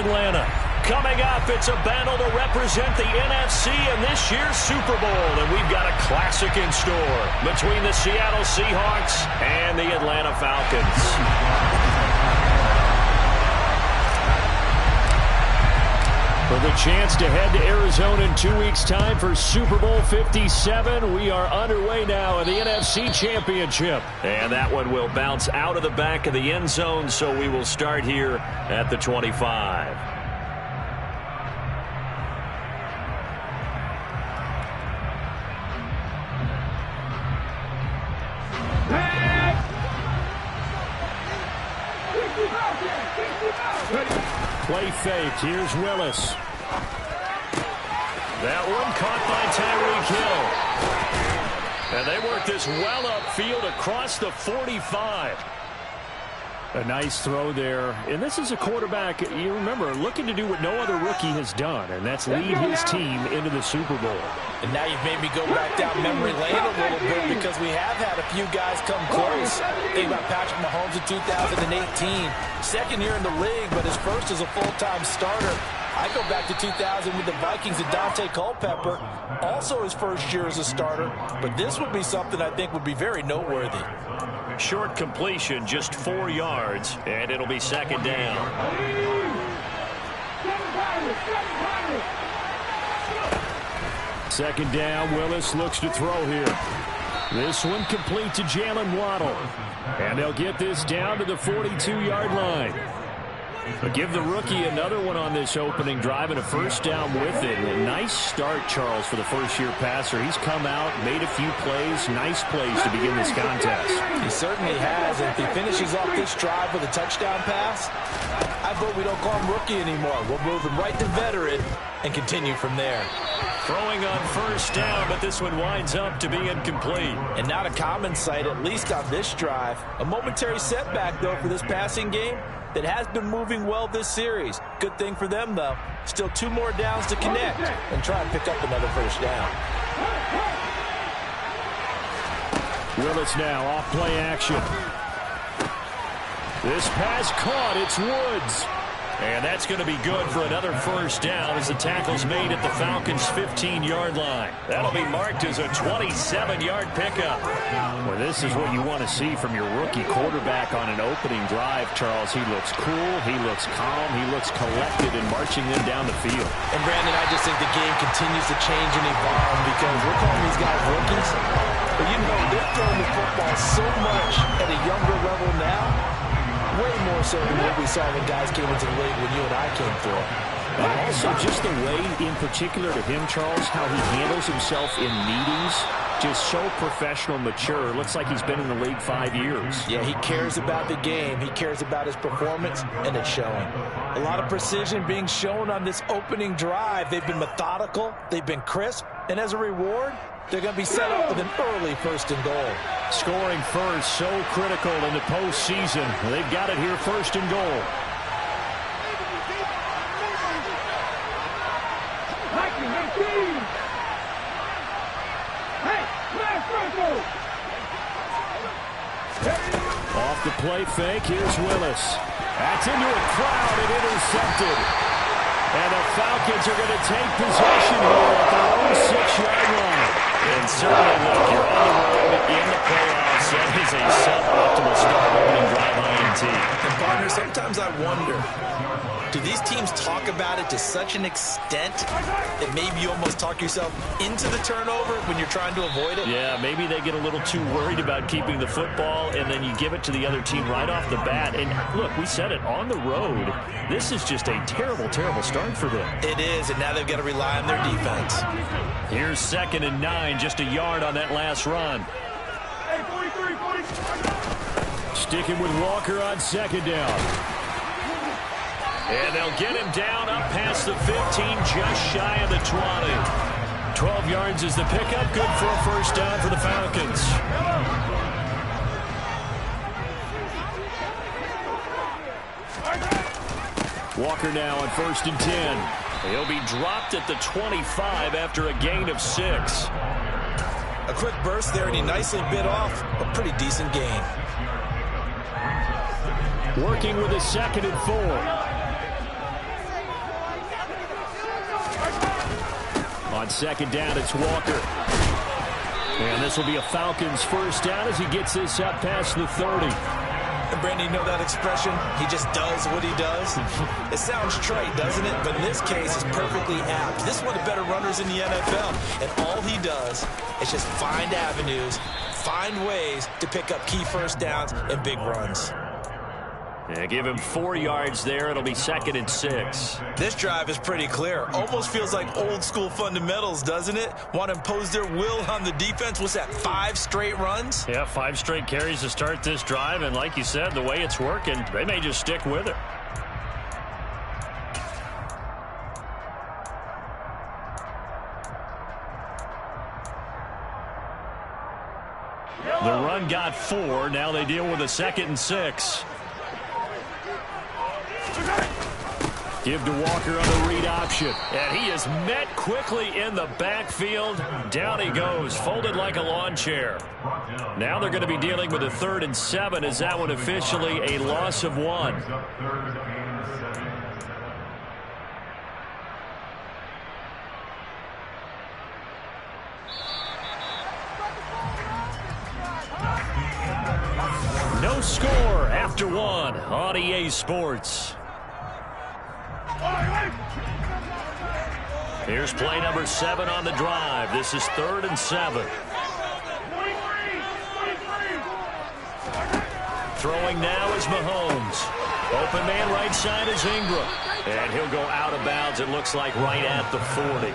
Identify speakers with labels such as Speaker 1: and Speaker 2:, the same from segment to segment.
Speaker 1: Atlanta. Coming up, it's a battle to represent the NFC in this year's Super Bowl. And we've got a classic in store between the Seattle Seahawks and the Atlanta Falcons. For the chance to head to Arizona in 2 weeks' time for Super Bowl 57. We are underway now in the NFC Championship. And that one will bounce out of the back of the end zone, so we will start here at the 25. Play fake. Here's Willis. That one caught by Tyreek Hill. And they work this well upfield across the 45. A nice throw there. And this is a quarterback, you remember, looking to do what no other rookie has done, and that's lead his team into the Super Bowl.
Speaker 2: And now you've made me go back down memory lane a little bit because we have had a few guys come close. Think about Patrick Mahomes in 2018. Second year in the league, but his first as a full-time starter. I go back to 2000 with the Vikings and Dante Culpepper. Also his first year as a starter. But this would be something I think would be very noteworthy.
Speaker 1: Short completion, just 4 yards, and it'll be second down. Second down, Willis looks to throw here. This one complete to Jalen Waddle. And they'll get this down to the 42-yard line. But give the rookie another one on this opening drive and a first down with it. A nice start, Charles, for the first-year passer. He's come out, made a few plays, nice plays to begin this contest.
Speaker 2: He certainly has. And if he finishes off this drive with a touchdown pass, I vote we don't call him rookie anymore. We'll move him right to veteran and continue from there.
Speaker 1: Throwing on first down, but this one winds up to be incomplete.
Speaker 2: And not a common sight, at least on this drive. A momentary setback, though, for this passing game that has been moving well this series. Good thing for them, though. Still 2 more downs to connect and try and pick up another first down.
Speaker 1: Willis now off play action. This pass caught. It's Woods. And that's going to be good for another first down as the tackle's made at the Falcons' 15-yard line. That'll be marked as a 27-yard pickup. Well, this is what you want to see from your rookie quarterback on an opening drive, Charles. He looks cool, he looks calm, he looks collected in marching them down the field.
Speaker 2: And, Brandon, I just think the game continues to change and evolve because we're calling these guys rookies. But, you know, they're throwing the football so much at a younger level now. Way more so than what we saw when guys came into the league when you and I came through.
Speaker 1: And also just the way, in particular to him, Charles, how he handles himself in meetings. Just so professional, mature. Looks like he's been in the league 5 years.
Speaker 2: Yeah, he cares about the game. He cares about his performance, and it's showing. A lot of precision being shown on this opening drive. They've been methodical. They've been crisp. And as a reward, they're going to be set up with an early first and goal.
Speaker 1: Scoring first, so critical in the postseason. They've got it here, first and goal. Off the play fake, here's Willis. That's into a crowd and intercepted. And the Falcons are going to take possession here at their own 6-yard line. And certainly, look, you're on the road in the playoffs. That is a suboptimal start opening drive INT.
Speaker 2: And, partner, sometimes I wonder, do these teams talk about it to such an extent that maybe you almost talk yourself into the turnover when you're trying to avoid it?
Speaker 1: Yeah, maybe they get a little too worried about keeping the football, and then you give it to the other team right off the bat. And, look, we said it, on the road, this is just a terrible, terrible start for them.
Speaker 2: It is, and now they've got to rely on their defense.
Speaker 1: Here's 2nd and 9, just a yard on that last run. Sticking with Walker on 2nd down. And they'll get him down up past the 15, just shy of the 20. 12 yards is the pickup. Good for a first down for the Falcons. Walker now on 1st and 10. He'll be dropped at the 25 after a gain of 6.
Speaker 2: A quick burst there, and he nicely bit off a pretty decent gain.
Speaker 1: Working with a 2nd and 4. On second down, it's Walker. And this will be a Falcons first down as he gets this up past the 30.
Speaker 2: And Brandon, you know that expression? He just does what he does. It sounds trite, doesn't it? But in this case, it's perfectly apt. This is one of the better runners in the NFL. And all he does is just find avenues, find ways to pick up key first downs and big runs.
Speaker 1: Yeah, give him 4 yards there. It'll be 2nd and 6.
Speaker 2: This drive is pretty clear. Almost feels like old school fundamentals, doesn't it? Want to impose their will on the defense. What's that, 5 straight runs?
Speaker 1: Yeah, 5 straight carries to start this drive. And like you said, the way it's working, they may just stick with it. The run got 4. Now they deal with a 2nd and 6. Give to Walker on the read option. And he is met quickly in the backfield. Down he goes, folded like a lawn chair. Now they're going to be dealing with a 3rd and 7. Is that one officially a loss of 1? No score after 1 on EA Sports. Here's play number 7 on the drive. This is 3rd and 7. Throwing now is Mahomes. Open man right side is Ingram. And he'll go out of bounds, it looks like, right at the 40.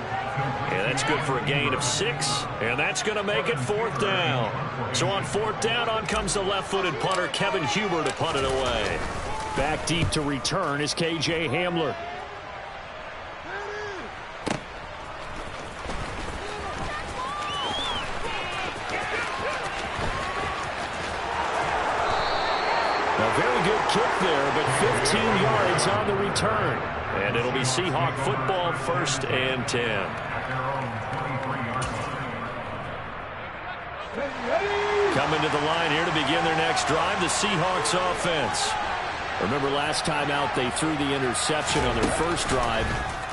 Speaker 1: And that's good for a gain of 6. And that's going to make it 4th down. So on 4th down, on comes the left-footed punter, Kevin Huber, to punt it away. Back deep to return is K.J. Hamler. A very good kick there, but 15 yards on the return. And it'll be Seahawk football, 1st and 10. Coming to the line here to begin their next drive, the Seahawks offense. Remember last time out they threw the interception on their first drive.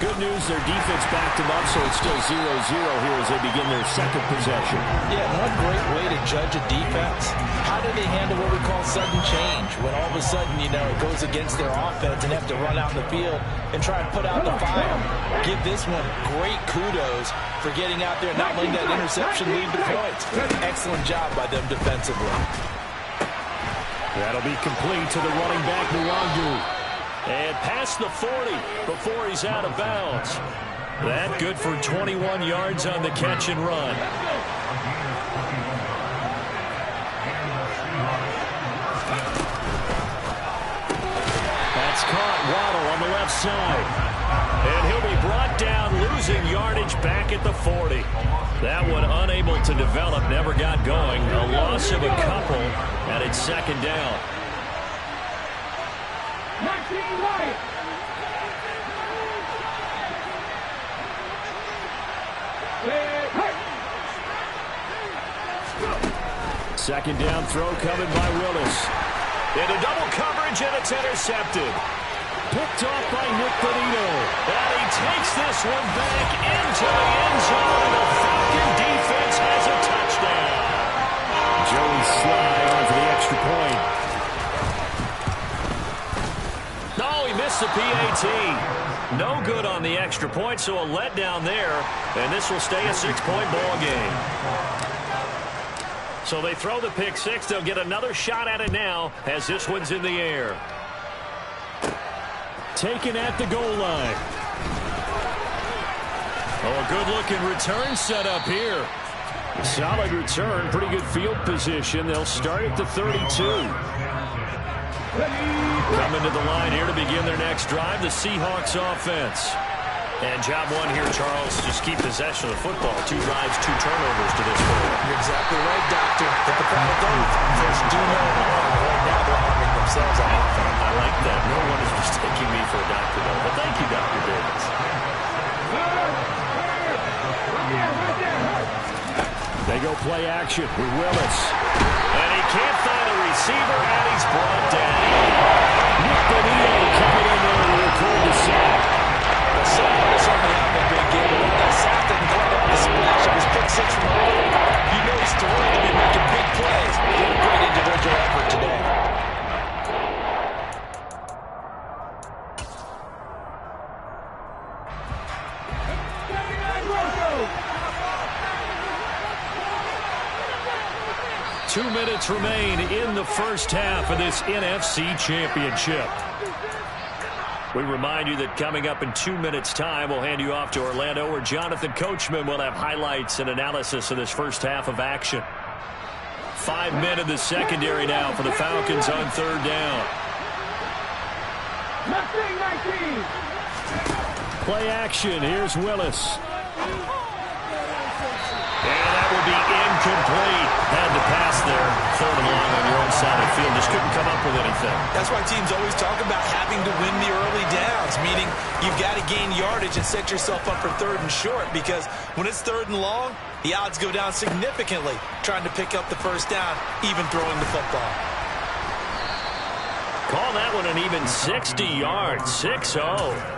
Speaker 1: Good news, their defense backed them up, so it's still 0-0 here as they begin their 2nd possession.
Speaker 2: Yeah, one great way to judge a defense, how do they handle what we call sudden change? When all of a sudden, you know, it goes against their offense and they have to run out in the field and try and put out the fire. Give this one great kudos for getting out there and not letting that interception lead to points. Excellent job by them defensively.
Speaker 1: That'll be complete to the running back, Nwangu. And past the 40 before he's out of bounds. That good for 21 yards on the catch and run. That's caught. Waddle on the left side. And he'll be brought down, losing yardage back at the 40. That one unable to develop, never got going. A loss of a couple, and it's 2nd down. Second down throw coming by Willis. Into double coverage, and it's intercepted. Picked off by Nick Bonito. And he takes this one back into the end zone. The Falcon defense has a touchdown. Joey Sly on for the extra point. No, he missed the PAT. No good on the extra point, so a letdown there. And this will stay a 6-point ball game. So they throw the pick 6. They'll get another shot at it now as this one's in the air. Taken at the goal line. Oh, a good-looking return set up here. Solid return, pretty good field position. They'll start at the 32. Coming to the line here to begin their next drive, the Seahawks offense. And job 1 here, Charles, just keep possession of the football. 2 drives, 2 turnovers to this point.
Speaker 2: You're exactly right, Doctor. Hit the product oath. First, do no harm. Right now, they're harming themselves on offense.
Speaker 1: I like that. No one is mistaking me for a doctor, though. But thank you, Dr. Davis. They go play action with Willis. And he can't find a receiver, and he's brought down. Nick Bonito coming in there to record the sack.
Speaker 2: The sack certainly haven't been given. That sack didn't quite
Speaker 1: 2 minutes remain in the first half of this NFC Championship. We remind you that coming up in 2 minutes' time, we'll hand you off to Orlando, where Jonathan Coachman will have highlights and analysis of this first half of action. 5 men in the secondary now for the Falcons on third down. Play action. Here's Willis. And that will be incomplete. Had the pass there. Third and long on your own side of the field. Just couldn't come up with anything.
Speaker 2: That's why teams always talk about having to win the early downs, meaning you've got to gain yardage and set yourself up for third and short, because when it's third and long, the odds go down significantly trying to pick up the first down, even throwing the football.
Speaker 1: Call that one an even 60 yards, 6-0.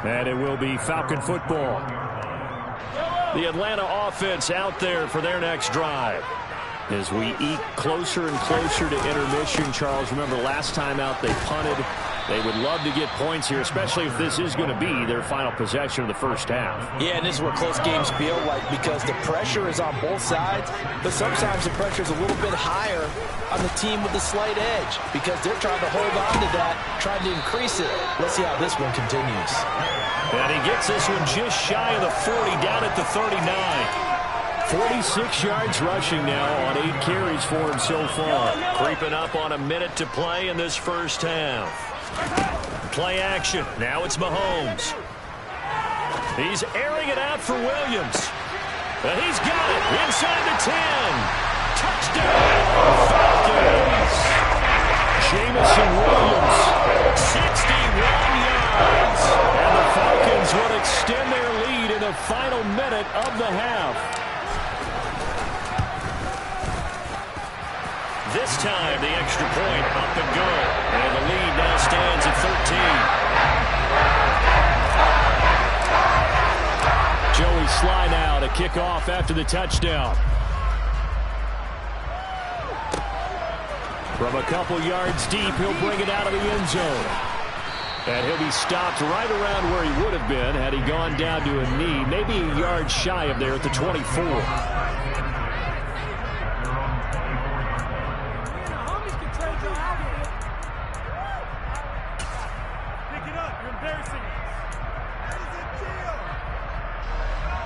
Speaker 1: And it will be Falcon football. The Atlanta offense out there for their next drive. As we eke closer and closer to intermission, Charles, remember last time out they punted. They would love to get points here, especially if this is going to be their final possession of the first half.
Speaker 2: Yeah, and this is what close games feel like, because the pressure is on both sides, but sometimes the pressure is a little bit higher on the team with the slight edge, because they're trying to hold on to that, trying to increase it. Let's see how this one continues.
Speaker 1: And he gets this one just shy of the 40, down at the 39. 46 yards rushing now on 8 carries for him so far. Creeping up on a minute to play in this first half. Play action. Now it's Mahomes. He's airing it out for Williams. And he's got it inside the 10. Touchdown, Falcons. Jamison Williams, 61 yards. And the Falcons will extend their lead in the final minute of the half. This time, the extra point up and good. And the lead now stands at 13. Joey Sly now to kick off after the touchdown. From a couple yards deep, he'll bring it out of the end zone. And he'll be stopped right around where he would have been had he gone down to a knee, maybe a yard shy of there at the 24.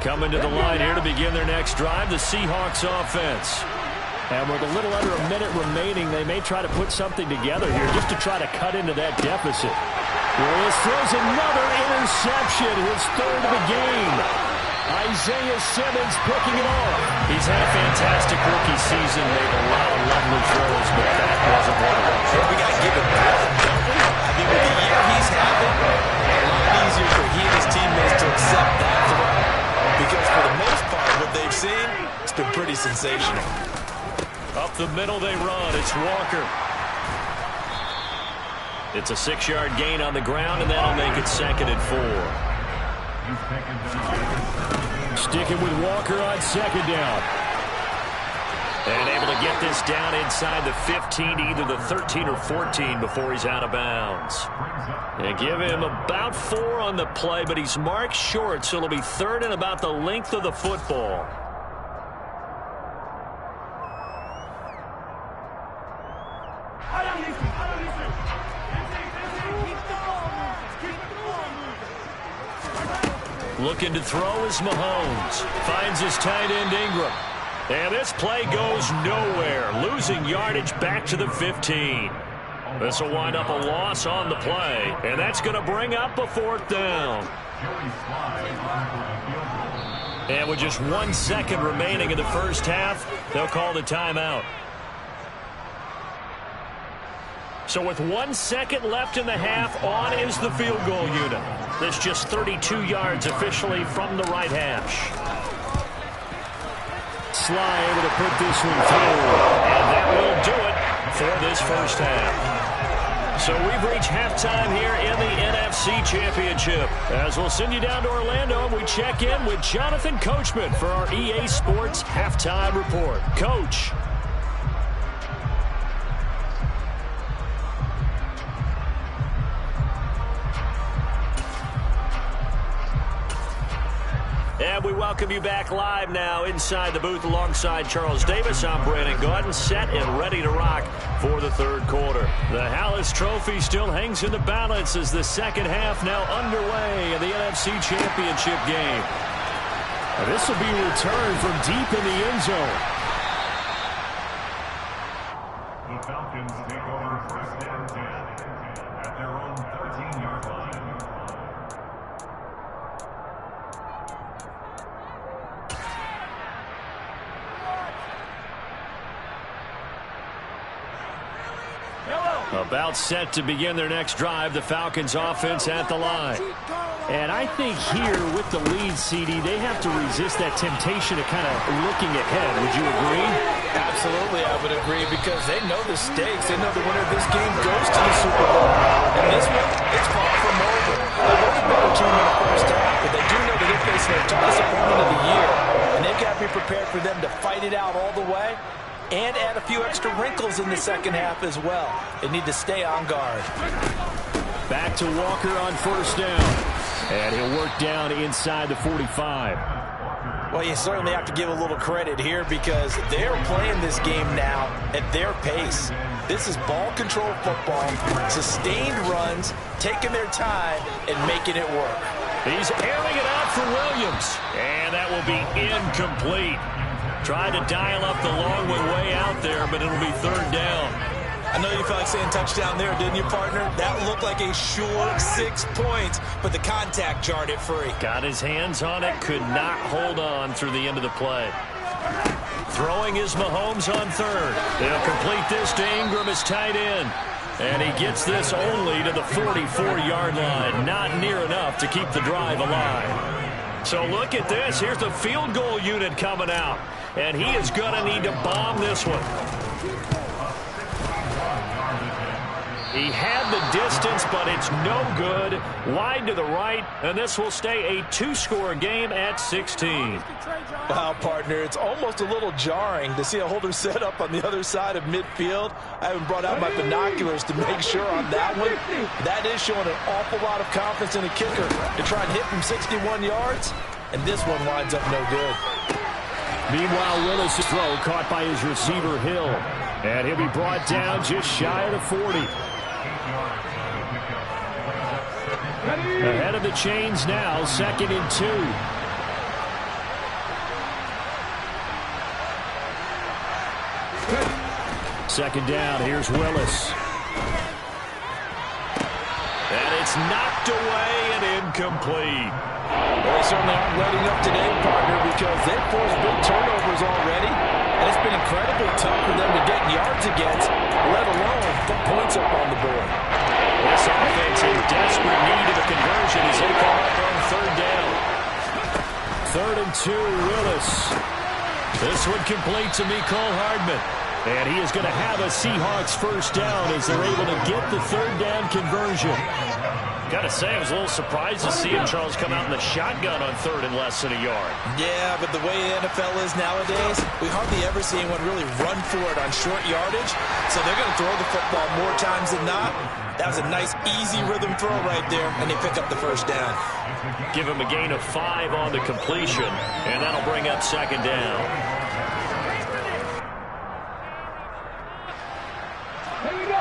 Speaker 1: Coming to the line here to begin their next drive, the Seahawks offense. And with a little under a minute remaining, they may try to put something together here just to try to cut into that deficit. Willis throws another interception, his third of the game. Isaiah Simmons picking it off. He's had a fantastic rookie season, made a lot of lovely throws, but that wasn't one of them.
Speaker 2: We got to give him credit, don't we? I mean, with the year he's having, a lot easier for he and his teammates to accept that throw. Because for the most part, what they've seen, it's been pretty sensational.
Speaker 1: Up the middle they run. It's Walker. It's a 6-yard gain on the ground, and that'll make it 2nd and 4. Sticking with Walker on 2nd down. And able to get this down inside the 15, either the 13 or 14 before he's out of bounds. And give him about 4 on the play, but he's marked short, so it'll be 3rd and about the length of the football. Looking to throw is Mahomes. Finds his tight end Ingram. And this play goes nowhere. Losing yardage back to the 15. This will wind up a loss on the play. And that's going to bring up a 4th down. And with just 1 second remaining in the first half, they'll call the timeout. So with 1 second left in the half, on is the field goal unit. That's just 32 yards officially from the right hash. Sly able to put this one through. And that will do it for this first half. So we've reached halftime here in the NFC Championship. As we'll send you down to Orlando, and we check in with Jonathan Coachman for our EA Sports Halftime Report. Coach. And And we welcome you back live now inside the booth alongside Charles Davis. I'm Brandon Gaudin, set and ready to rock for the third quarter. The Hallis Trophy still hangs in the balance as the second half now underway in the NFC Championship game. This will be returned from deep in the end zone.
Speaker 3: The Falcons take over first and 10 at their own 13-yard line.
Speaker 1: About set to begin their next drive, the Falcons offense at the line.
Speaker 4: And I think here with the lead, CD, they have to resist that temptation of kind of looking ahead. Would you agree?
Speaker 2: Absolutely, I would agree, because they know the stakes. They know the winner of this game goes to the Super Bowl. And this one, it's far from over. They were the better team in the first half, but they do know that they're facing their toughest opponent of the year. And they've got to be prepared for them to fight it out all the way and add a few extra wrinkles in the second half as well. They need to stay on guard.
Speaker 1: Back to Walker on first down. And he'll work down inside the 45.
Speaker 2: Well, you certainly have to give a little credit here because they're playing this game now at their pace. This is ball control football, sustained runs, taking their time, and making it work.
Speaker 1: He's airing it out for Williams. And that will be incomplete. Tried to dial up the long one way out there, but it'll be third down.
Speaker 2: I know you felt like saying touchdown there, didn't you, partner? That looked like a sure 6 points, but the contact jarred it free.
Speaker 1: Got his hands on it, could not hold on through the end of the play. Throwing is Mahomes on third. They'll complete this to Ingram as tight end. And he gets this only to the 44-yard line. Not near enough to keep the drive alive. So look at this. Here's the field goal unit coming out. And he is going to need to bomb this one. He had the distance, but it's no good. Wide to the right, and this will stay a two-score game at 16.
Speaker 2: Wow, partner, it's almost a little jarring to see a holder set up on the other side of midfield. I haven't brought out my binoculars to make sure on that one. That is showing an awful lot of confidence in the kicker to try and hit from 61 yards, and this one winds up no good.
Speaker 1: Meanwhile, Willis' throw caught by his receiver, Hill. And he'll be brought down just shy of the 40. Ahead of the chains now, 2nd and 2. Second down, here's Willis. And it's knocked away and incomplete.
Speaker 2: Well, they certainly aren't letting up today, partner, because they've forced big turnovers already. And it's been incredibly tough for them to get yards against, let alone put points up on the board.
Speaker 1: This offense in desperate need of a conversion as they come up on third down. 3rd and 2, Willis. This one complete to Mecole Hardman. And he is going to have a Seahawks first down as they're able to get the third down conversion. Got to say, I was a little surprised to see him, Charles, come out in the shotgun on third and less than a yard.
Speaker 2: Yeah, but the way the NFL is nowadays, we hardly ever see anyone really run for it on short yardage. So they're going to throw the football more times than not. That was a nice, easy rhythm throw right there, and they pick up the first down.
Speaker 1: Give him a gain of 5 on the completion, and that'll bring up second down.
Speaker 5: Here we go.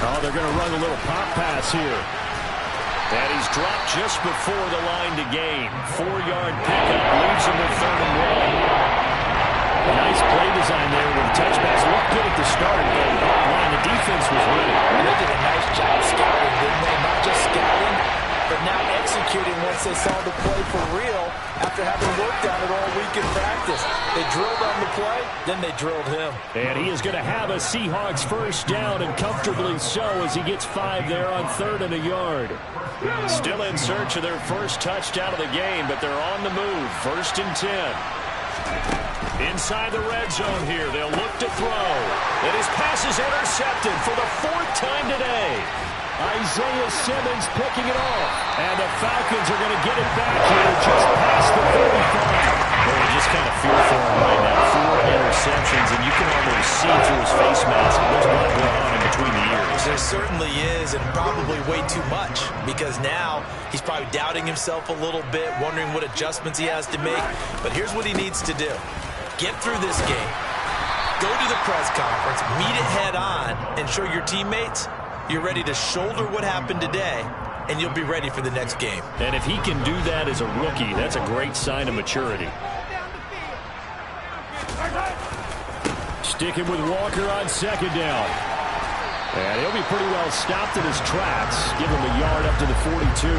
Speaker 1: Oh, they're going to run a little pop pass here. And he's dropped just before the line to gain. 4-yard pickup leaves him with 3rd and 1. Nice play design there with touchbacks. Looked good at the start, but the defense was ready.
Speaker 2: And they did a nice job scouting, didn't they? Not just scouting, but now executing once they saw the play for real after having worked on it all week in practice. They drilled on the play, then they drilled him.
Speaker 1: And he is going to have a Seahawks first down, and comfortably so as he gets 5 there on 3rd and a yard. Still in search of their first touchdown of the game, but they're on the move. 1st and 10. Inside the red zone here, they'll look to throw. And his pass is intercepted for the 4th time today. Isaiah Simmons picking it off. And the Falcons are going to get it back here just past the 35. Well, you just kind of feel for him right now. 4 interceptions, and you can almost see through his face mask there's a lot going on in between the ears.
Speaker 2: There certainly is, and probably way too much, because now he's probably doubting himself a little bit, wondering what adjustments he has to make. But here's what he needs to do. Get through this game. Go to the press conference, meet it head on, and show your teammates you're ready to shoulder what happened today, and you'll be ready for the next game.
Speaker 1: And if he can do that as a rookie, that's a great sign of maturity.
Speaker 4: Sticking with Walker on second down. And he'll be pretty well stopped in his tracks. Give him a yard up to the 42.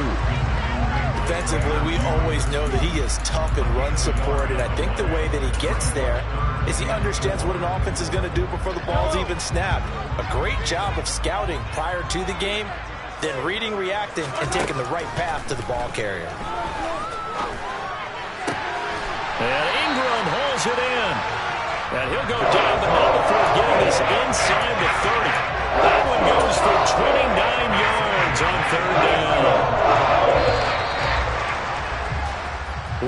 Speaker 2: Defensively, we always know that he is tough in run support, and I think the way that he gets there is he understands what an offense is going to do before the ball's even snapped. A great job of scouting prior to the game, then reading, reacting, and taking the right path to the ball carrier.
Speaker 1: And Ingram hauls it in. And he'll go down, but not before getting this inside the 30. That one goes for 29 yards on third down.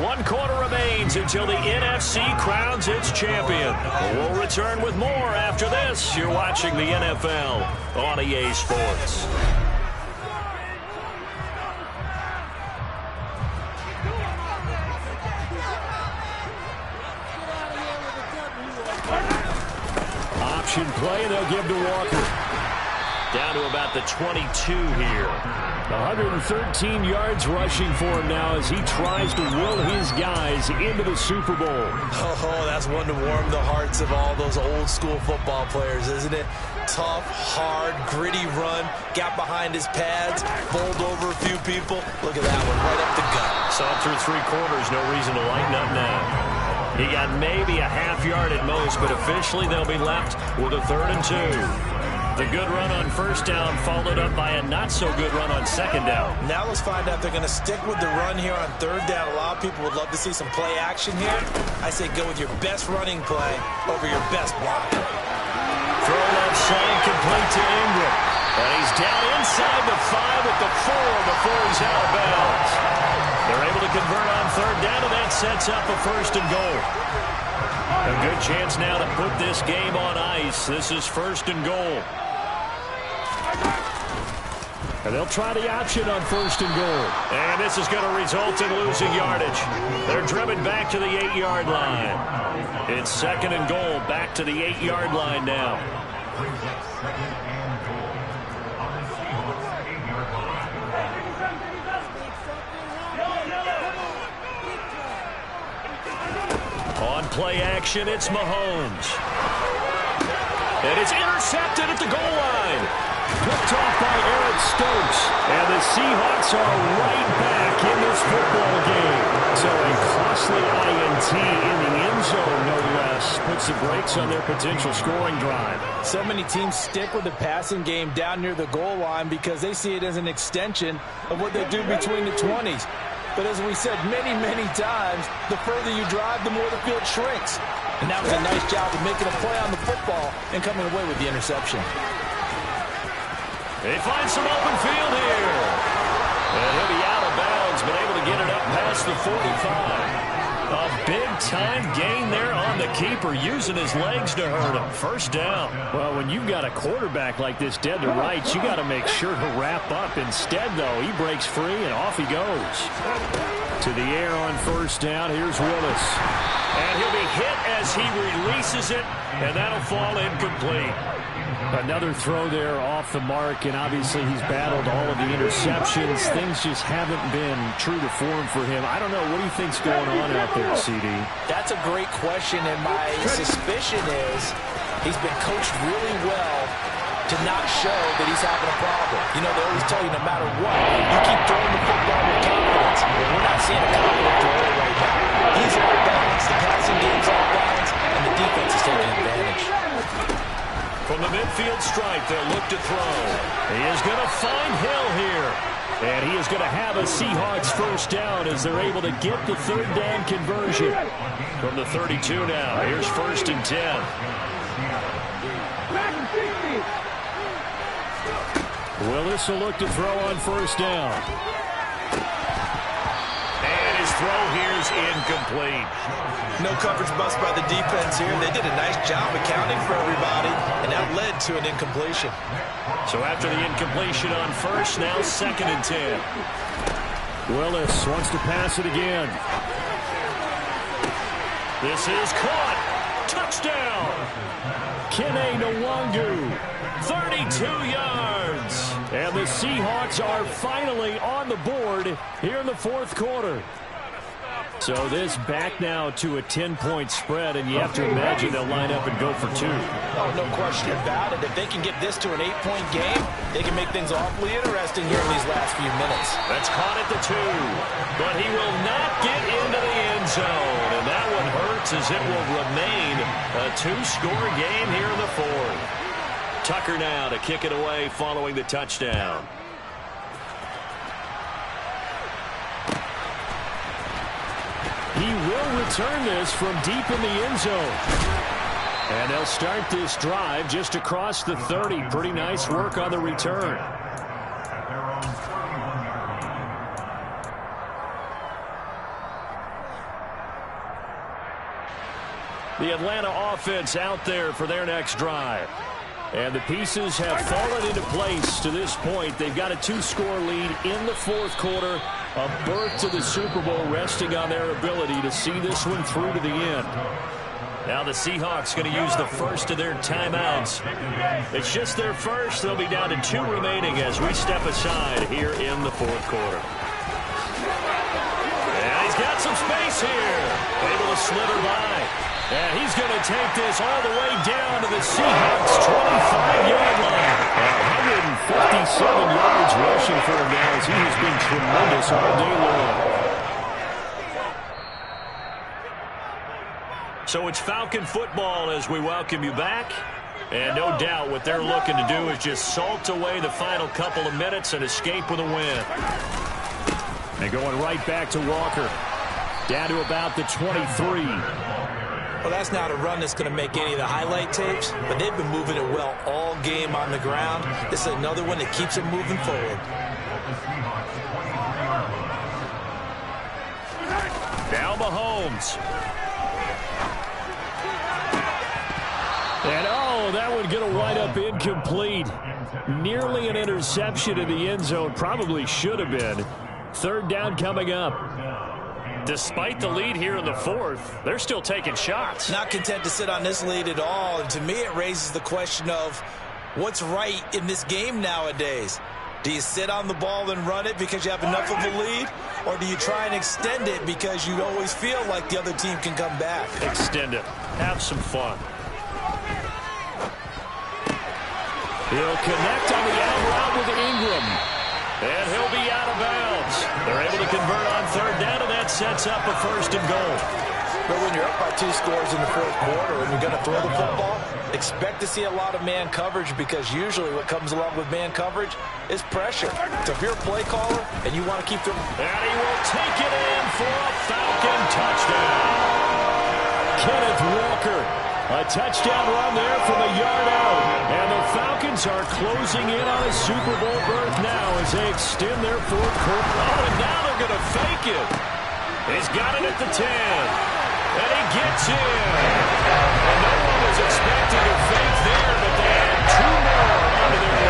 Speaker 1: 1 quarter remains until the NFC crowns its champion. We'll return with more after this. You're watching the NFL on EA Sports.
Speaker 4: Option play, and they'll give to Walker.
Speaker 1: Down to about the 22 here.
Speaker 4: 113 yards rushing for him now as he tries to will his guys into the Super Bowl.
Speaker 2: Oh, that's one to warm the hearts of all those old school football players, isn't it? Tough, hard, gritty run, got behind his pads, bowled over a few people. Look at that one, right up the gut.
Speaker 1: Saw it through 3 quarters, no reason to lighten up now. He got maybe a half yard at most, but officially they'll be left with a 3rd and 2. The good run on first down followed up by a not-so-good run on second down.
Speaker 2: Now let's find out if they're going to stick with the run here on 3rd down. A lot of people would love to see some play action here. I say go with your best running play over your best block.
Speaker 1: Throw left side, complete to Ingram. And he's down inside the 5 at the 4 before he's out of bounds. They're able to convert on 3rd down, and that sets up a 1st and goal. A good chance now to put this game on ice. This is 1st and goal.
Speaker 4: And they'll try the option on 1st and goal.
Speaker 1: And this is going to result in losing yardage. They're driven back to the 8-yard line. It's 2nd and goal, back to the 8-yard line now. On play action, it's Mahomes. And it's intercepted at the goal line.
Speaker 4: Picked off by Eric Stokes. And the Seahawks are right back in this football game. So a costly INT in the end zone, no less, puts the brakes on their potential scoring drive.
Speaker 2: So many teams stick with the passing game down near the goal line because they see it as an extension of what they do between the 20s. But as we said many, many times, the further you drive, the more the field shrinks. And that was a nice job of making a play on the football and coming away with the interception.
Speaker 1: They find some open field here. And he'll be out of bounds, but able to get it up past the 45. A big-time gain there on the keeper, using his legs to hurt him. 1st down.
Speaker 4: Well, when you've got a quarterback like this dead to rights, you got to make sure to wrap up. Instead, though, he breaks free and off he goes. To the air on 1st down. Here's Willis.
Speaker 1: And he'll be hit as he releases it, and that'll fall incomplete.
Speaker 4: Another throw there off the mark, and obviously he's battled all of the interceptions. Things just haven't been true to form for him. I don't know. What do you think's going on out there, CD?
Speaker 2: That's a great question, and my suspicion is he's been coached really well to not show that he's having a problem. You know, they always tell you no matter what, you keep throwing the football with confidence. But we're not seeing a confident thrower right now. He's off balance, the passing game's off balance, and the defense is taking advantage.
Speaker 1: From the midfield stripe, they'll look to throw. He is going to find Hill here.
Speaker 4: And he is going to have a Seahawks 1st down as they're able to get the 3rd down conversion.
Speaker 1: From the 32 now, here's 1st and 10.
Speaker 4: Willis will look to throw on 1st down.
Speaker 1: And his throw here's incomplete.
Speaker 2: No coverage bust by the defense here. They did a nice job accounting for everybody, and that led to an incompletion.
Speaker 1: So after the incompletion on first, now 2nd and 10.
Speaker 4: Willis wants to pass it again.
Speaker 1: This is caught. Touchdown.
Speaker 4: Kene Nwangu.
Speaker 1: 32 yards.
Speaker 4: And the Seahawks are finally on the board here in the 4th quarter. So this back now to a 10-point spread, and you have to imagine they'll line up and go for 2.
Speaker 2: Oh, no question about it. If they can get this to an 8-point game, they can make things awfully interesting here in these last few minutes.
Speaker 1: That's caught at the 2. But he will not get into the end zone. And that one hurts as it will remain a 2-score game here in the 4th. Tucker now to kick it away following the touchdown.
Speaker 4: He will return this from deep in the end zone. And they'll start this drive just across the 30. Pretty nice work on the return. The Atlanta offense out there for their next drive. And the pieces have fallen into place to this point. They've got a 2-score lead in the 4th quarter. A berth to the Super Bowl resting on their ability to see this one through to the end.
Speaker 1: Now the Seahawks going to use the first of their timeouts. It's just their first. They'll be down to 2 remaining as we step aside here in the 4th quarter. And he's got some space here. Able to slither by. And he's going to take this all the way down to the Seahawks' 25-yard line. 157 yards rushing for him now as he has been tremendous all day long. So it's Falcon football as we welcome you back. And no doubt what they're looking to do is just salt away the final couple of minutes and escape with a win.
Speaker 4: And going right back to Walker. Down to about the 23.
Speaker 2: Well, that's not a run that's going to make any of the highlight tapes, but they've been moving it well all game on the ground. This is another one that keeps them moving forward.
Speaker 1: Now Mahomes.
Speaker 4: And oh, that one going to wind up incomplete. Nearly an interception in the end zone. Probably should have been. 3rd down coming up.
Speaker 1: Despite the lead here in the 4th, they're still taking shots.
Speaker 2: Not content to sit on this lead at all. And to me, it raises the question of what's right in this game nowadays. Do you sit on the ball and run it because you have enough of a lead? Or do you try and extend it because you always feel like the other team can come back?
Speaker 1: Extend it. Have some fun.
Speaker 4: He'll connect on the out route with Ingram.
Speaker 1: And he'll be out of bounds. They're able to convert on 3rd down, and that sets up a 1st and goal.
Speaker 2: But when you're up by 2 scores in the 4th quarter and you're going to throw the football, expect to see a lot of man coverage because usually what comes along with man coverage is pressure. So if you're a play caller and you want to keep them...
Speaker 1: And he will take it in for a Falcon touchdown.
Speaker 4: Kenneth Walker. A touchdown run there from a yard out. And the Falcons are closing in on a Super Bowl berth now as they extend their 4th quarter.
Speaker 1: Oh, and now they're going to fake it. He's got it at the 10. And he gets in. And no one was expecting a fake there, but they add 2 more onto their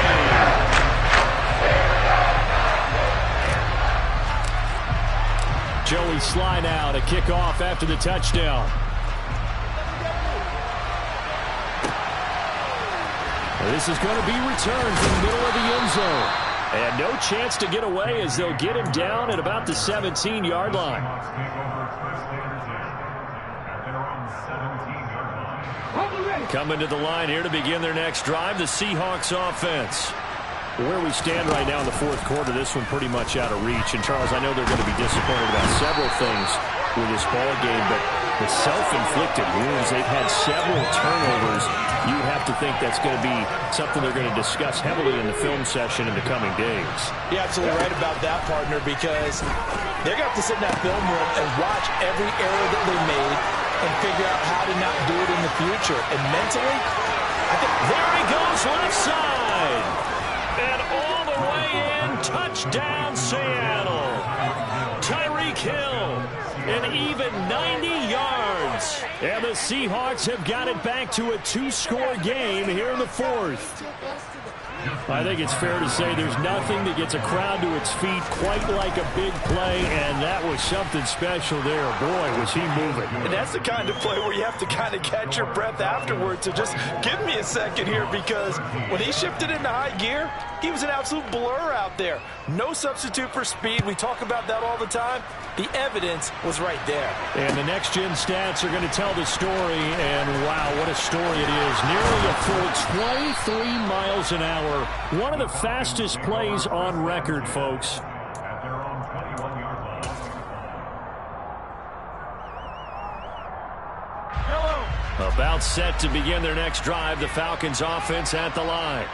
Speaker 1: lead.
Speaker 4: Joey Sly now to kick off after the touchdown. This is going to be returned from the middle of the end zone. And no chance to get away as they'll get him down at about the 17-yard line.
Speaker 1: Coming to the line here to begin their next drive, the Seahawks offense.
Speaker 4: Where we stand right now in the 4th quarter, this one pretty much out of reach. And, Charles, I know they're going to be disappointed about several things with this ball game, but the self-inflicted wounds, they've had several turnovers. You have to think that's going to be something they're going to discuss heavily in the film session in the coming days.
Speaker 2: You're absolutely right about that, partner, because they're going to have to sit in that film room and watch every error that they made and figure out how to not do it in the future. And mentally, I think
Speaker 1: there he goes left side. And all the way in, touchdown Seattle. Tyreek Tyreek Hill. An even 90 yards.
Speaker 4: And the Seahawks have got it back to a 2-score game here in the fourth. I think it's fair to say there's nothing that gets a crowd to its feet quite like a big play, and that was something special there. Boy, was he moving.
Speaker 2: And that's the kind of play where you have to kind of catch your breath afterwards. So just give me a second here, because when he shifted into high gear, he was an absolute blur out there. No substitute for speed. We talk about that all the time. The evidence was right there.
Speaker 4: And the next-gen stats are going to tell the story, and wow, what a story it is. Nearly a full 23 miles an hour. One of the fastest plays on record, folks.
Speaker 3: At their own 21-yard line.
Speaker 1: About set to begin their next drive, the Falcons offense at the line.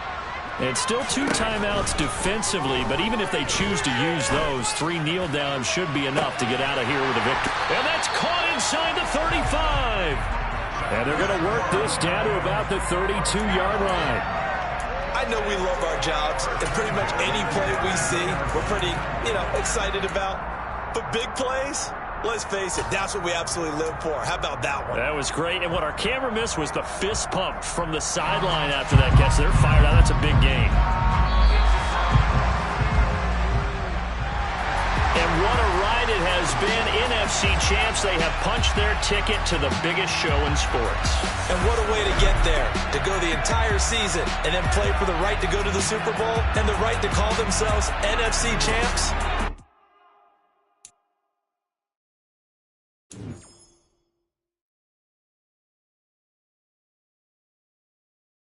Speaker 1: And still 2 timeouts defensively, but even if they choose to use those, 3 kneel downs should be enough to get out of here with a victory. And that's caught inside the 35.
Speaker 4: And they're going to work this down to about the 32-yard line.
Speaker 2: I know we love our jobs, and pretty much any play we see, we're pretty, excited about. But big plays, let's face it, that's what we absolutely live for. How about that one?
Speaker 1: That was great. And what our camera missed was the fist pump from the sideline after that catch. They're fired out. That's a big game. And what a ride it has been. NFC champs, they have punched their ticket to the biggest show in sports.
Speaker 2: And what a way to get there, to go the entire season and then play for the right to go to the Super Bowl and the right to call themselves NFC champs.